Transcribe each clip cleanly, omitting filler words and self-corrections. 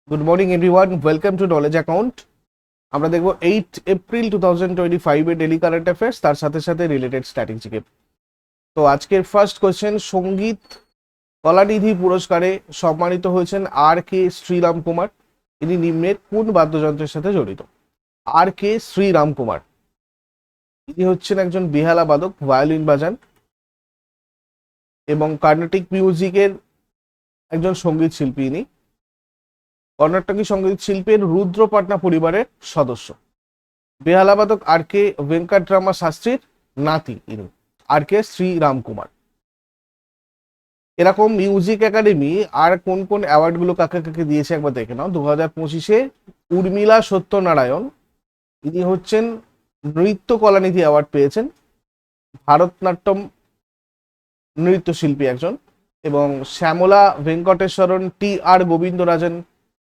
Good morning everyone, welcome to knowledge account. আমরা দেখব 8 April 2025 এর ডেলি কারেন্ট অ্যাফেয়ার্স, তার সাথে সাথে রিলেটেড স্ট্র্যাটেজিকে। তো আজকের ফার্স্ট কোয়েশ্চেন, সঙ্গীত কলানিধি পুরস্কারে সম্মানিত হয়েছেন আর কে শ্রীরাম কুমার। ইনি নিম্নের কোন বাদ্যযন্ত্রের সাথে জড়িত? আর কে শ্রীরাম কুমার ইনি হচ্ছেন একজন বেহালা বাদক, ভায়োলিন বাজান এবং কার্নেটিক মিউজিকের একজন সঙ্গীত শিল্পী। ইনি কর্ণাটকী সঙ্গীত শিল্পের রুদ্রপাটনা পরিবারের সদস্য। বেহালাবাদক আর কে ভেঙ্কটরামা শাস্ত্রীর নাতি ইনি, আর কে শ্রীরাম কুমার। এরকম মিউজিক একাডেমি আর কোন কোন অ্যাওয়ার্ড গুলো কাকে কাকে দিয়েছে একবার দেখে নাও। 2025-এ উর্মিলা সত্যনারায়ণ, ইনি হচ্ছেন নৃত্য কলানিধি অ্যাওয়ার্ড পেয়েছেন, ভারতনাট্যম নৃত্যশিল্পী একজন। এবং শ্যামলা ভেঙ্কটেশ্বরন, টি আর গোবিন্দরাজন,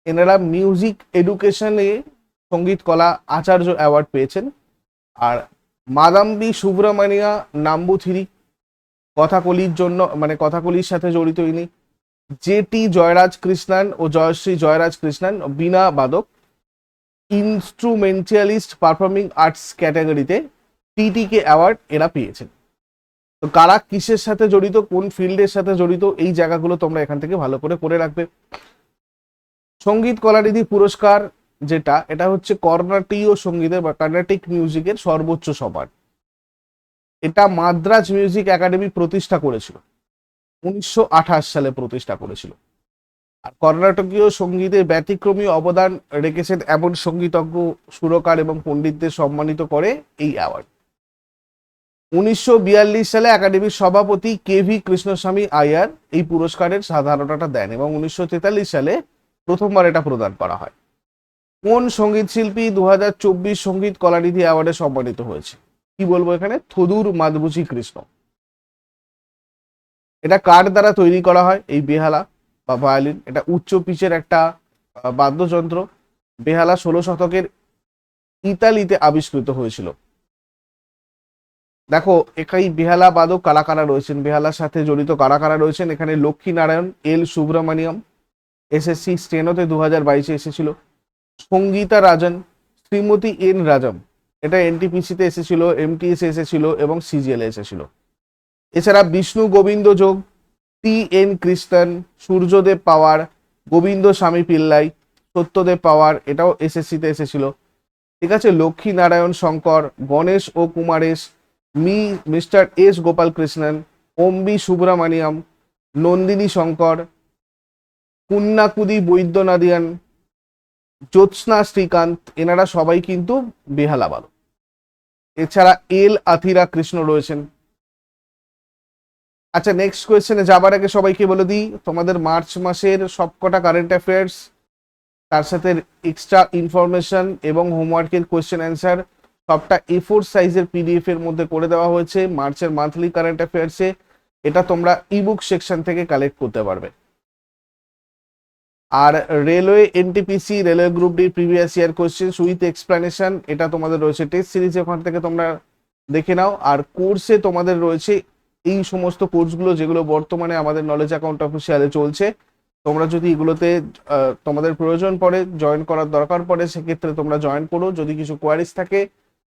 এনারা মিউজিক এডুকেশনে সঙ্গীত কলা আচার্য অ্যাওয়ার্ড পেয়েছেন। আর মাদাম্বি সুব্রমণিয়া নাম্বুথিরি কথাকলির জন্য, মানে কথাকলির সাথে জড়িত ইনি। জে টি জয়রাজ কৃষ্ণন ও জয়শ্রী জয়রাজ কৃষ্ণন বীণা বাদক, ইনস্ট্রুমেন্টালিস্ট পারফর্মিং আর্টস ক্যাটাগরিতে টিটিকে অ্যাওয়ার্ড এরা পেয়েছেন। তো কারা কিসের সাথে জড়িত, কোন ফিল্ডের সাথে জড়িত, এই জায়গাগুলো তোমরা এখান থেকে ভালো করে করে রাখবে। সঙ্গীত কলানিধি পুরস্কার যেটা, এটা হচ্ছে কর্ণাটীয় সঙ্গীতের বা কার্নেটিক মিউজিকের সর্বোচ্চ সম্মান। এটা মাদ্রাজ মিউজিক একাডেমি প্রতিষ্ঠা করেছিল, 1928 সালে প্রতিষ্ঠা করেছিল। আর কর্ণাটকীয় সঙ্গীতে ব্যতিক্রমী অবদান রেখেছেন এমন সঙ্গীতজ্ঞ, সুরকার এবং পণ্ডিতদের সম্মানিত করে এই অ্যাওয়ার্ড। 1942 সালে একাডেমির সভাপতি কে ভি কৃষ্ণস্বামী আয়ার এই পুরস্কারের সাধারণতা দেন এবং 1943 সালে প্রথমবার এটা প্রদান করা হয়। কোন সঙ্গীত শিল্পী 2024 সঙ্গীত কলানিধি অ্যাওয়ার্ডে সম্মানিত হয়েছে? কি বলবো এখানে, থুদুর মাদবুচি কৃষ্ণ। এটা কার দ্বারা তৈরি করা হয়? এই বেহালা বা ভায়োলিন, এটা উচ্চ পিচের একটা বাদ্যযন্ত্র। বেহালা 16 শতকের ইতালিতে আবিষ্কৃত হয়েছিল। দেখো এখানে বেহালা বাদক কারা কারা রয়েছেন, বেহালার সাথে জড়িত কারা কারা রয়েছেন। এখানে লক্ষ্মী নারায়ণ, এল সুব্রমণিয়ম, এসএসসি স্টেনোতে 2022-এ এসেছিল। সঙ্গীতা রাজন, শ্রীমতী এন রাজম, এটা এনটিপিসিতে এসেছিল, এমটিএস এসেছিল এবং সিজিএল এসেছিল। এছাড়া বিষ্ণু গোবিন্দ যোগ, টি এন কৃষ্ণন, সূর্যদেব পাওয়ার, গোবিন্দ স্বামী পিল্লাই, সত্যদেব পাওয়ার, এটাও এসএসসিতে এসেছিল। ঠিক আছে, লক্ষ্মী নারায়ণ শঙ্কর, গণেশ ও কুমারেশ, মিস্টার এস গোপাল কৃষ্ণন, ওম বি সুব্রমণিয়াম, নন্দিনী শঙ্কর, কুন্নাকুদি বৈদ্যনাদিয়ান, জ্যোৎস্না শ্রীকান্ত, এনারা সবাই কিন্তু বেহালা বাদক। এছাড়া এল আথিরা কৃষ্ণ রয়েছেন। আচ্ছা, নেক্সট কোয়েশ্চেনে যাবার আগে সবাইকে বলে দিই, তোমাদের মার্চ মাসের সবকটা কারেন্ট অ্যাফেয়ার্স, তার সাথে এক্সট্রা ইনফরমেশন এবং হোমওয়ার্কের কোয়েশ্চেন অ্যান্সার সবটা A4 সাইজের পিডিএফ এর মধ্যে করে দেওয়া হয়েছে মার্চের মান্থলি কারেন্ট অ্যাফেয়ার্সে। এটা তোমরা ইবুক সেকশন থেকে কালেক্ট করতে পারবে। আর railway NTPC, railway group D previous year question with explanation, এটা তোমাদের রয়েছে টেস্ট সিরিজ, ওখান থেকে তোমরা দেখে নাও। আর কোর্সে তোমাদের রয়েছে এই সমস্ত কোর্সগুলো যেগুলো বর্তমানে আমাদের নলেজ অ্যাকাউন্ট অফিসিয়ালে চলছে। তোমরা যদি এগুলোতে তোমাদের প্রয়োজন পড়ে, জয়েন করার দরকার পড়ে, সেক্ষেত্রে তোমরা জয়েন করো। যদি কিছু কোয়ারিজ থাকে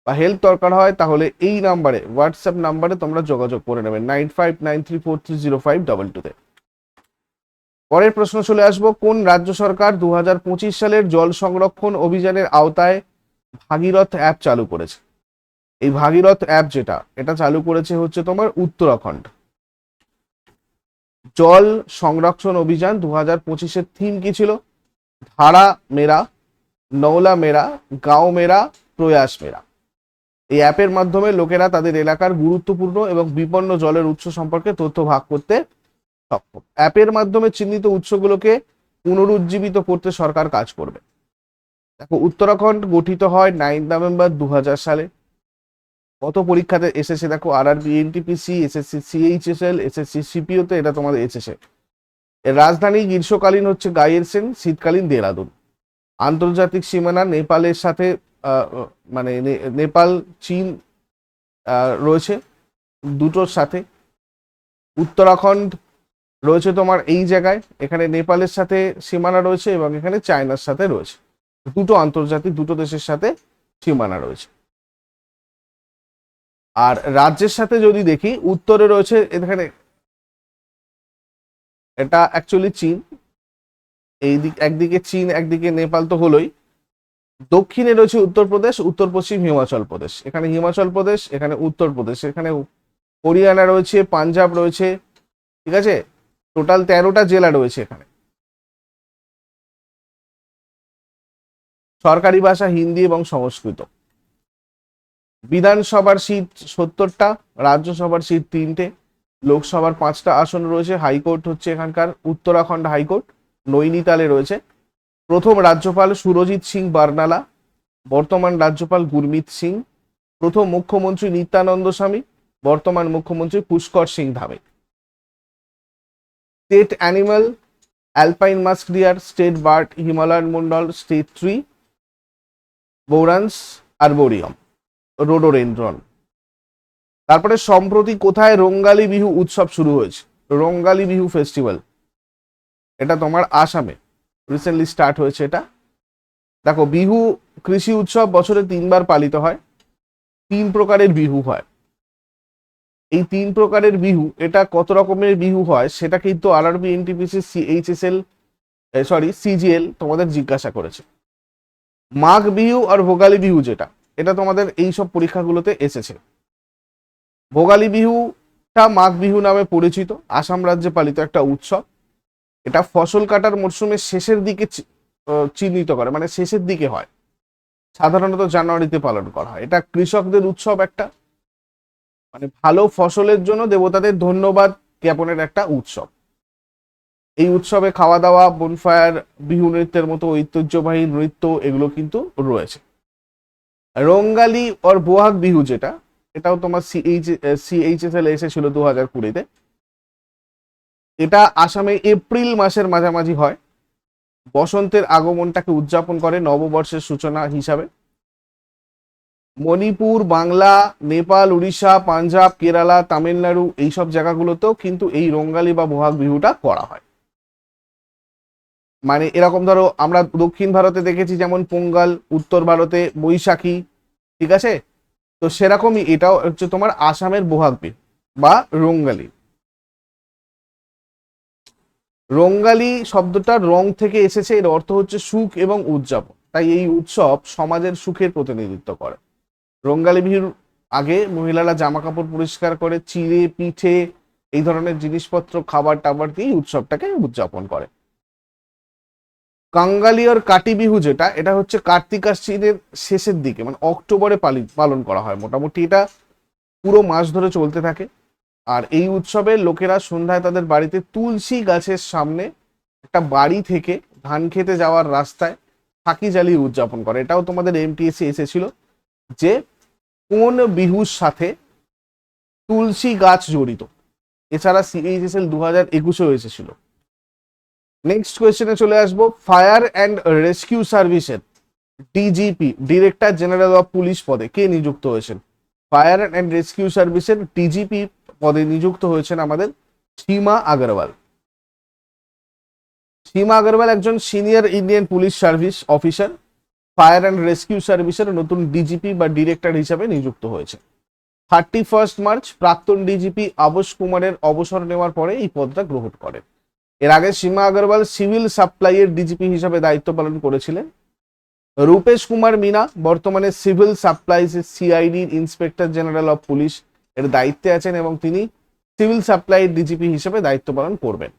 বা হেল্প দরকার হয় তাহলে এই নাম্বারে, হোয়াটসঅ্যাপ নাম্বারে তোমরা যোগাযোগ করে নেবে 9593430522-তে। পরের প্রশ্ন চলে আসবো, কোন রাজ্য সরকার 2025 সালের জল সংরক্ষণ অভিযানের আওতায় ভাগীরথ অ্যাপ চালু করেছে? এই ভাগীরথ অ্যাপ যেটা, এটা চালু করেছে হচ্ছে তোমার উত্তরাখণ্ড। জল সংরক্ষণ অভিযান 2025-এর থিম কি ছিল? ধারা মেরা, নওলা মেরা, গাঁও মেরা, প্রয়াস মেরা। এই অ্যাপের মাধ্যমে লোকেরা তাদের এলাকার গুরুত্বপূর্ণ এবং বিপন্ন জলের উৎস সম্পর্কে তথ্য ভাগ করতে সক্ষম। অ্যাপের মাধ্যমে চিহ্নিত উৎসগুলোকে পুনরুজ্জীবিত করতে সরকার কাজ করবে। দেখো, উত্তরাখণ্ড গঠিত হয় 9 নভেম্বর 2000 সালে। কত পরীক্ষাতে এসেছে দেখো, RRB, NTPC, SSC CHSL, SSC সিপিওতে এটা তোমাদের এসেছে। এর রাজধানী গ্রীষ্মকালীন হচ্ছে গাইরসেন, শীতকালীন দেরাদুন। আন্তর্জাতিক সীমানা নেপালের সাথে মানে নেপাল, চীন রয়েছে দুটোর সাথে। উত্তরাখণ্ড রয়েছে তোমার এই জায়গায়, এখানে নেপালের সাথে সীমানা রয়েছে এবং এখানে চায়নার সাথে রয়েছে, দুটো আন্তর্জাতিক দুটো দেশের সাথে সীমানা রয়েছে। আর রাজ্যের সাথে যদি দেখি, উত্তরে রয়েছে এখানে, এটা অ্যাকচুয়ালি চীন, এই দিক একদিকে চীন একদিকে নেপাল তো হলোই। দক্ষিণে রয়েছে উত্তরপ্রদেশ, উত্তর পশ্চিম হিমাচল প্রদেশ, এখানে হিমাচল প্রদেশ, এখানে উত্তরপ্রদেশ, এখানে হরিয়ানা রয়েছে, পাঞ্জাব রয়েছে, ঠিক আছে, টোটাল 13টা জেলা রয়েছে এখানে। সরকারি ভাষা হিন্দি এবং সংস্কৃত। বিধানসভার সিট 70টা, রাজ্যসভার সিট 3টে, লোকসভার 5টা আসন রয়েছে। হাইকোর্ট হচ্ছে এখানকার উত্তরাখণ্ড হাইকোর্ট, নৈনিতালে রয়েছে। প্রথম রাজ্যপাল সুরজিৎ সিং বার্নালা, বর্তমান রাজ্যপাল গুরমিত সিং। প্রথম মুখ্যমন্ত্রী নিত্যানন্দ স্বামী, বর্তমান মুখ্যমন্ত্রী Pushkar Singh Dhami. State animal alpine musk deer, state bird Himalayan monal, state tree বোরান্স আরবোরিয়াম, রোডোডেনড্রন। তারপরে সম্প্রতি কোথায় রঙ্গালী বিহু উৎসব শুরু হয়েছে? রঙ্গালী বিহু ফেস্টিভ্যাল, এটা তোমার আসামে রিসেন্টলি স্টার্ট হয়েছে। এটা দেখো, বিহু কৃষি উৎসব বছরে 3বার পালিত হয়, 3 প্রকারের বিহু হয়। এই 3 প্রকারের বিহু, এটা কত রকমের বিহু হয় সেটা কিন্তু RRB, NTPC, CHSL, sorry CGL তোমাদের জিজ্ঞাসা করেছে। মাঘ বিহু আর ভোগালী বিহু, যেটা এটা তোমাদের এই সব পরীক্ষাগুলোতে এসেছে। ভোগালী বিহুটা মাঘ বিহু নামে পরিচিত, আসাম রাজ্যে পালিত একটা উৎসব। এটা ফসল কাটার মরশুমের শেষের দিকে চিহ্নিত করে, মানে শেষের দিকে হয়, সাধারণত জানুয়ারিতে পালন করা হয়। এটা কৃষকদের উৎসব, একটা মানে ভালো ফসলের জন্য দেবতাদের ধন্যবাদ জ্ঞাপনের একটা উৎসব। এই উৎসবে খাওয়া দাওয়া, বনফায়ার, বিহু নৃত্যের মতো ঐতিহ্যবাহী নৃত্য এগুলো কিন্তু রয়েছে। রঙ্গালী আর বোহাগ বিহু, যেটা এটাও তোমার সিএইচএসএল এসেছিল 2020-তে। এটা আসামে এপ্রিল মাসের মাঝামাঝি হয়, বসন্তের আগমনটাকে উদযাপন করে নববর্ষের সূচনা হিসাবে। মণিপুর, বাংলা, নেপাল, উড়িষ্যা, পাঞ্জাব, কেরালা, তামিলনাড়ু এইসব জায়গাগুলোতেও কিন্তু এই রঙ্গালী বা বোহাগ বিহুটা করা হয়। মানে এরকম ধরো, আমরা দক্ষিণ ভারতে দেখেছি যেমন পোঙ্গল, উত্তর ভারতে বৈশাখী, ঠিক আছে, তো সেরকমই এটাও হচ্ছে তোমার আসামের বোহাগ বিহু বা রঙ্গালী। রঙ্গালী শব্দটা রং থেকে এসেছে, এর অর্থ হচ্ছে সুখ এবং উদযাপন, তাই এই উৎসব সমাজের সুখের প্রতিনিধিত্ব করে। রঙ্গালী বিহুর আগে মহিলারা জামা কাপড় পরিষ্কার করে চিড়ে, পিঠে এই ধরনের জিনিসপত্র, খাবার টাবার দিয়ে উৎসবটাকে উদযাপন করে। কাঙ্গালি আর কাটি বিহু, যেটা এটা হচ্ছে কার্তিক আশ্বিনের শেষের দিকে, মানে অক্টোবরে পালন করা হয়। মোটামুটি এটা পুরো মাস ধরে চলতে থাকে। আর এই উৎসবে লোকেরা সন্ধ্যায় তাদের বাড়িতে তুলসী গাছের সামনে একটা বাড়ি থেকে ধান খেতে যাওয়ার রাস্তায় ফাঁকি জ্বালিয়ে উদযাপন করে। এটাও তোমাদের এমটিএসসি এসেছিল যে কোন বিহুর সাথে তুলসী গাছ জড়িত। এছাড়া সিএইচএসএল 2021-এও এসেছিল। নেক্সট কোয়েশ্চেনে চলে আসবো। ফায়ার অ্যান্ড রেস্কিউ সার্ভিসের DGP, director general of police পদে কে নিযুক্ত হয়েছেন? ফায়ার অ্যান্ড রেস্কিউ সার্ভিসের ডিজিপি পদে নিযুক্ত হয়েছেন আমাদের সীমা আগরওয়াল। সীমা আগরওয়াল একজন senior Indian police service officer, fire and rescue সার্ভিসের নতুন ডিজিপি বা ডিরেক্টর হিসাবে নিযুক্ত হয়েছে। 31 মার্চ প্রাক্তন ডিজিপি আবশ কুমারের অবসর নেওয়ার পরে এই পদটা গ্রহণ করেন। এর আগে সীমা আগরওয়াল সিভিল সাপ্লাইয়ের ডিজিপি হিসাবে দায়িত্ব পালন করেছিলেন। রূপেশ কুমার মিনা বর্তমানে সিভিল সাপ্লাইজ সিআইডির ইন্সপেক্টর জেনারেল অফ পুলিশ এর দায়িত্বে আছেন এবং তিনি সিভিল সাপ্লাইয়ের ডিজিপি হিসেবে দায়িত্ব পালন করবেন।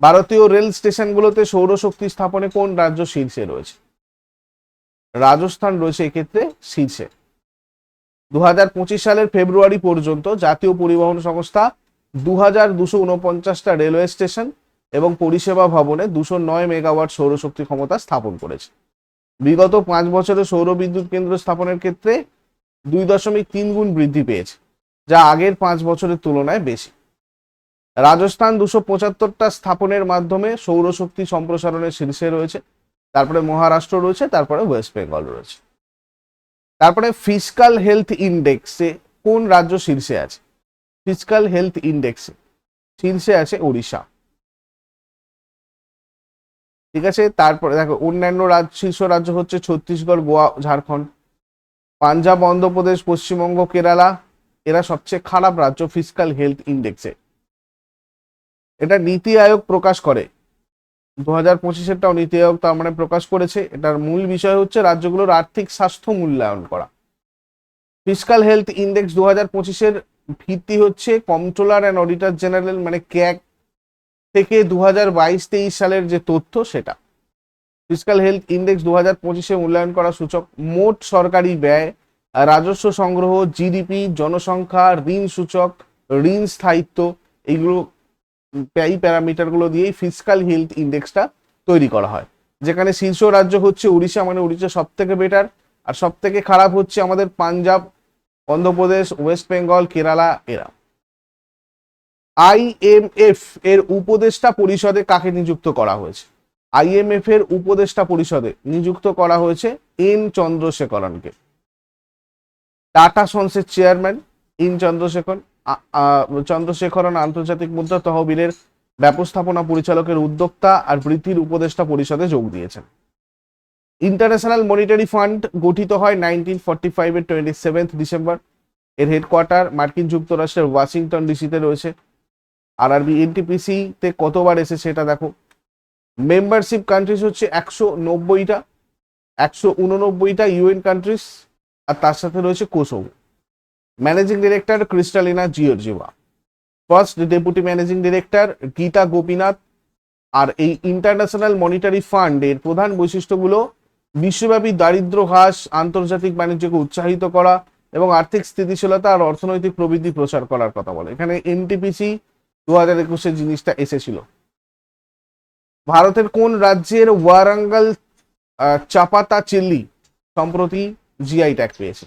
ভারতীয় রেল স্টেশনগুলোতে সৌরশক্তি স্থাপনে কোন রাজ্য শীর্ষে রয়েছে? রাজস্থান রয়েছে এক্ষেত্রে শীর্ষে। 2025 সালের ফেব্রুয়ারি পর্যন্ত জাতীয় পরিবহন সংস্থা 2249টা রেলওয়ে স্টেশন এবং পরিষেবা ভবনে 209 মেগাওয়াট সৌরশক্তি ক্ষমতা স্থাপন করেছে। বিগত 5 বছরে সৌর বিদ্যুৎ কেন্দ্র স্থাপনের ক্ষেত্রে 2.3 গুণ বৃদ্ধি পেয়েছে, যা আগের 5 বছরের তুলনায় বেশি। রাজস্থান 275টা স্থাপনের মাধ্যমে সৌরশক্তি সম্প্রসারণের শীর্ষে রয়েছে। তারপরে মহারাষ্ট্র রয়েছে, তারপরে ওয়েস্ট বেঙ্গল রয়েছে। তারপরে ফিসকাল হেলথ ইন্ডেক্সে কোন রাজ্য শীর্ষে আছে? ফিসকাল হেলথ ইন্ডেক্সে শীর্ষে আছে ওড়িশা। ঠিক আছে। তারপরে দেখো অন্যান্য শীর্ষ রাজ্য হচ্ছে ছত্তিশগড়, গোয়া, ঝাড়খণ্ড। পাঞ্জাব, অন্ধ্রপ্রদেশ, পশ্চিমবঙ্গ, কেরালা, এরা সবচেয়ে খারাপ রাজ্য ফিসকাল হেলথ ইন্ডেক্সে। এটা নীতি আয়োগ প্রকাশ করে, 2025-এরটাও নীতি আয়োগ তার মানে প্রকাশ করেছে। এটার মূল বিষয় হচ্ছে রাজ্যগুলোর আর্থিক স্বাস্থ্য মূল্যায়ন করা। ফিসকাল হেলথ ইন্ডেক্স 2025-এর ভিত্তি হচ্ছে কন্ট্রোলার অ্যান্ড অডিটর জেনারেল মানে ক্যাগ থেকে 2022-23 সালের যে তথ্য সেটা। ফিসকাল হেলথ ইন্ডেক্স 2025-এ মূল্যায়ন করা সূচক মোট সরকারি ব্যয়, রাজস্ব সংগ্রহ, জিডিপি, জনসংখ্যা, ঋণ সূচক, ঋণ স্থায়িত্ব, এইগুলো এই প্যারামিটারগুলো দিয়েই ফিসকাল হেলথ ইন্ডেক্সটা তৈরি করা হয়। যেখানে শীর্ষ রাজ্য হচ্ছে উড়িষ্যা, মানে উড়িষ্যা সব থেকে বেটার, আর সব থেকে খারাপ হচ্ছে আমাদের পাঞ্জাব, অন্ধ্রপ্রদেশ, ওয়েস্ট বেঙ্গল, কেরালা এরা। আইএমএফ এর উপদেষ্টা পরিষদে কাকে নিযুক্ত করা হয়েছে? আইএমএফ এর উপদেষ্টা পরিষদে নিযুক্ত করা হয়েছে এন চন্দ্রশেখরনকে। টাটা সন্সের চেয়ারম্যান এন চন্দ্রশেখরন আন্তর্জাতিক মুদ্রা তহবিলের ব্যবস্থাপনা পরিচালকের উদ্যোক্তা আর বৃদ্ধির উপদেষ্টা পরিষদে যোগ দিয়েছেন। ইন্টারন্যাশনাল মনিটারি ফান্ড গঠিত হয় 1945-এর 27 ডিসেম্বর। এর হেডকোয়ার্টার মার্কিন যুক্তরাষ্ট্রের ওয়াশিংটন ডিসিতে রয়েছে। আরআরবি এনটিপিসি তে কতবার এসেছে এটা দেখো। মেম্বারশিপ কান্ট্রিজ হচ্ছে 190টা, 189টা ইউএন কান্ট্রিজ, আর তার সাথে রয়েছে Kosovo. Managing director Kristalina Georgieva. First deputy managing director Gita Gopinath. আর এই ইন্টারন্যাশনাল মনিটারি ফান্ডের প্রধান বৈশিষ্ট্যগুলো বিশ্বব্যাপী দারিদ্র হ্রাস, আন্তর্জাতিক বাণিজ্যকে উৎসাহিত করা এবং আর্থিক স্থিতিশীলতা আর অর্থনৈতিক প্রবৃদ্ধি প্রচার করার কথা বলে। এখানে এনটিপিসি 2021-এর জিনিসটা এসেছিল। ভারতের কোন রাজ্যের ওয়ারাঙ্গাল চাপাতা চিল্লি সম্প্রতি জিআই ট্যাগ পেয়েছে?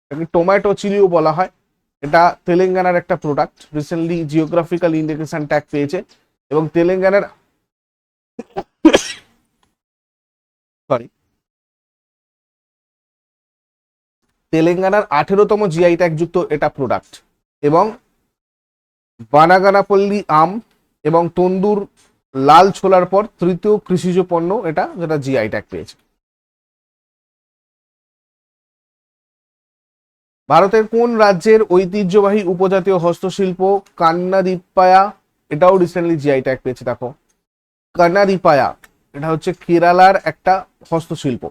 এটাকে টমেটো চিলিও বলা হয়। এটা তেলেঙ্গানার একটা product, recently geographical indication tag পেয়েছে এবং তেলেঙ্গানার সরি তেলেঙ্গানার 18তম জিআই ট্যাগ যুক্ত এটা প্রোডাক্ট। এবং বানাগানাপল্লী আম এবং তন্দুর লাল ছোলার পর তৃতীয় কৃষিজ পণ্য এটা, যেটা জিআই ট্যাগ পেয়েছে। ভারতের কোন রাজ্যের ঐতিহ্যবাহী উপজাতীয় হস্তশিল্প কান্নাদিপায়া, এটাও রিসেন্টলি জিআই ট্যাগ পেয়েছে। দেখো কান্নাদিপায়া এটা হচ্ছে কেরালার একটা হস্তশিল্প।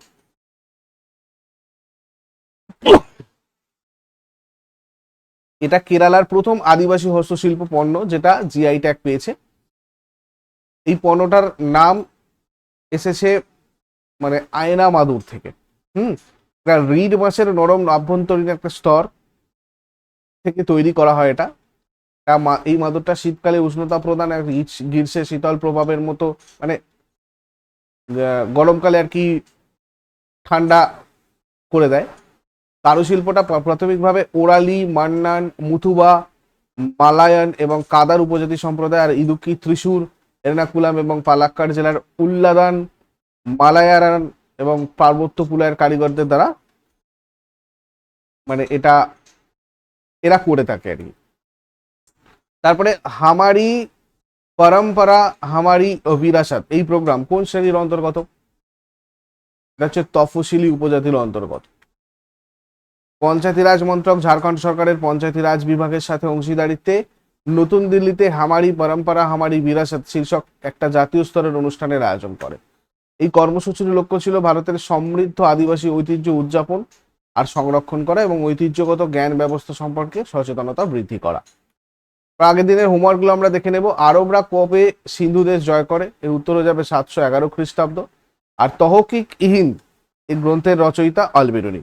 এটা কেরালার প্রথম আদিবাসী হস্তশিল্প পণ্য যেটা জিআই ট্যাগ পেয়েছে। এই পণ্যটার নাম এসেছে মানে আয়না মাদুর থেকে। এটা রিড মাছের নরম আভ্যন্তরীণ একটা স্তর থেকে তৈরি করা হয় এটা। এই মাদুরটা শীতকালে উষ্ণতা প্রদান, গ্রীষ্মে শীতল প্রভাবের মতো, মানে গরমকালে আর কি ঠান্ডা করে দেয়। কারুশিল্পটা প্রাথমিকভাবে ওরালি, মান্নান, মুথুবা, মালায়ান এবং কাদার উপজাতি সম্প্রদায় আর ইদুক্কি, ত্রিশূর, এর্নাকুলাম এবং পালাক্কাড় জেলার উল্লাদান, মালায়ারান এবং পার্বত্য পুলায়ের কারিগরদের দ্বারা মানে এরা করে থাকে আর কি। তারপরে হামারি পরম্পরা হামারি বিরাসত এই প্রোগ্রাম কোন শ্রেণীর অন্তর্গত? এটা হচ্ছে তফসিলি উপজাতির অন্তর্গত। পঞ্চায়েতি রাজ মন্ত্রক ঝাড়খণ্ড সরকারের পঞ্চায়েতি রাজ বিভাগের সাথে অংশীদারিত্বে নতুন দিল্লিতে হামারি পরম্পরা হামারি বিরাসত শীর্ষক একটা জাতীয় স্তরের অনুষ্ঠানের আয়োজন করে। এই কর্মসূচির লক্ষ্য ছিল ভারতের সমৃদ্ধ আদিবাসী ঐতিহ্য উদযাপন আর সংরক্ষণ করা এবং ঐতিহ্যগত জ্ঞান ব্যবস্থা সম্পর্কে সচেতনতা বৃদ্ধি করা। আগের দিনের হোমওয়ার্কগুলো আমরা দেখে নেব। আরবরা কবে সিন্ধু দেশ জয় করে? এর উত্তর হয়ে যাবে 711 খ্রিস্টাব্দ। আর তহকিক ইহিন্দ এই গ্রন্থের রচয়িতা আল বেরুনি।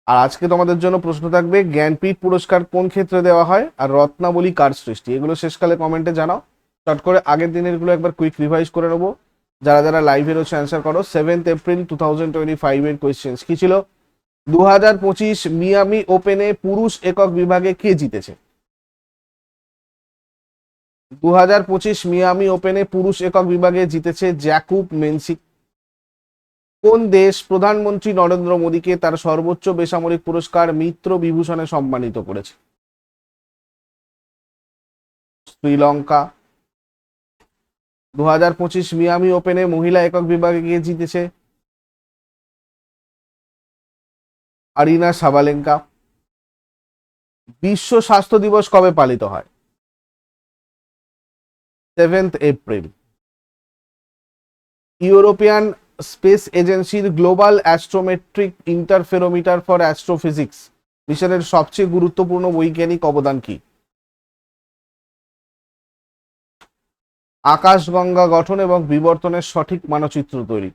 আর আজকে তোমাদের জন্য প্রশ্ন থাকবে জ্ঞানপীঠ পুরস্কার কোন ক্ষেত্রে দেওয়া হয় আর রত্নাবলী কার সৃষ্টি? এগুলো শেষকালে কমেন্টে জানাও। চট করে আগের দিনের গুলো একবার কুইক রিভাইজ করে নেবো। যারা যারা লাইভে রয়েছে অ্যান্সার করো। 7 এপ্রিল 2025 এর কোয়েশ্চেন্স কি ছিল? 2025 মিয়ামি ওপেনে পুরুষ একক বিভাগে কে জিতেছে? 2025 মিয়ামি ওপেনে পুরুষ একক বিভাগে জিতেছে জ্যাকুব মেনসিক। কোন দেশ প্রধানমন্ত্রী নরেন্দ্র মোদীকে তার সর্বোচ্চ বেসামরিক পুরস্কার মিত্র বিভূষণে সম্মানিত করেছে? শ্রীলঙ্কা। 2025 মিয়ামি ওপেনে মহিলা একক বিভাগে গিয়ে জিতেছে আরিনা সাবালেঙ্কা। বিশ্ব স্বাস্থ্য দিবস কবে পালিত হয়? 7 এপ্রিল। ইউরোপিয়ান স্পেস এজেন্সির গ্লোবাল অ্যাস্ট্রোমেট্রিক ইন্টারফেরোমিটার ফর অ্যাস্ট্রোফিজিক্স মিশনের সবচেয়ে গুরুত্বপূর্ণ বৈজ্ঞানিক অবদান কি? আকাশগঙ্গা গঠন এবং বিবর্তনের সঠিক মানচিত্র তৈরি।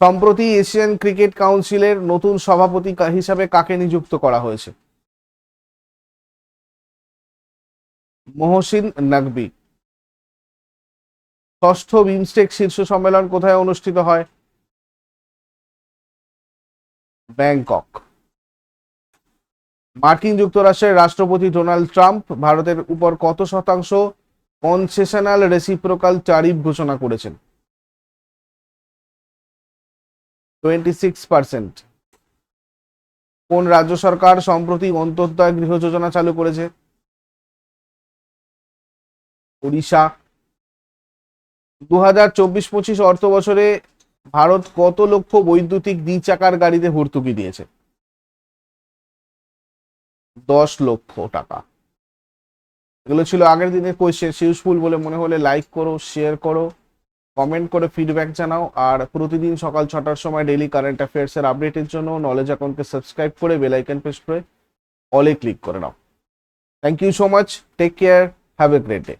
সম্প্রতি এশিয়ান ক্রিকেট কাউন্সিলের নতুন সভাপতি হিসাবে কাকে নিযুক্ত করা হয়েছে? মহসিন নকভি। ষষ্ঠ বিমস্টেক শীর্ষ সম্মেলন কোথায় অনুষ্ঠিত হয়? ব্যাংকক। মার্কিন যুক্তরাষ্ট্রের রাষ্ট্রপতি ডোনাল্ড ট্রাম্প ভারতের উপর কত শতাংশ কনসেশনাল রেসিপ্রোকাল ট্যারিফ ঘোষণা করেছেন? 26%। কোন রাজ্য সরকার সম্প্রতি অন্তোদয় গৃহ যোজনা চালু করেছে? ওড়িশা। 2024-25 অর্থ বছরে ভারত কত লক্ষ বৈদ্যুতিক দ্বিচাকার গাড়িতে ভর্তুকি দিয়েছে? 10 লক্ষ টাকা। এগুলো ছিল আগের দিনের কোয়েশ্চেন। ইউজফুল বলে মনে হলে লাইক করো, শেয়ার করো, কমেন্ট করে ফিডব্যাক জানাও। আর প্রতিদিন সকাল 6টার সময় ডেইলি কারেন্ট অ্যাফেয়ার্সের আপডেটের জন্য নলেজ অ্যাকাউন্টকে সাবস্ক্রাইব করে বেল আইকন প্রেস করে অলে ক্লিক করে নাও। Thank you so much, take care, have a great day.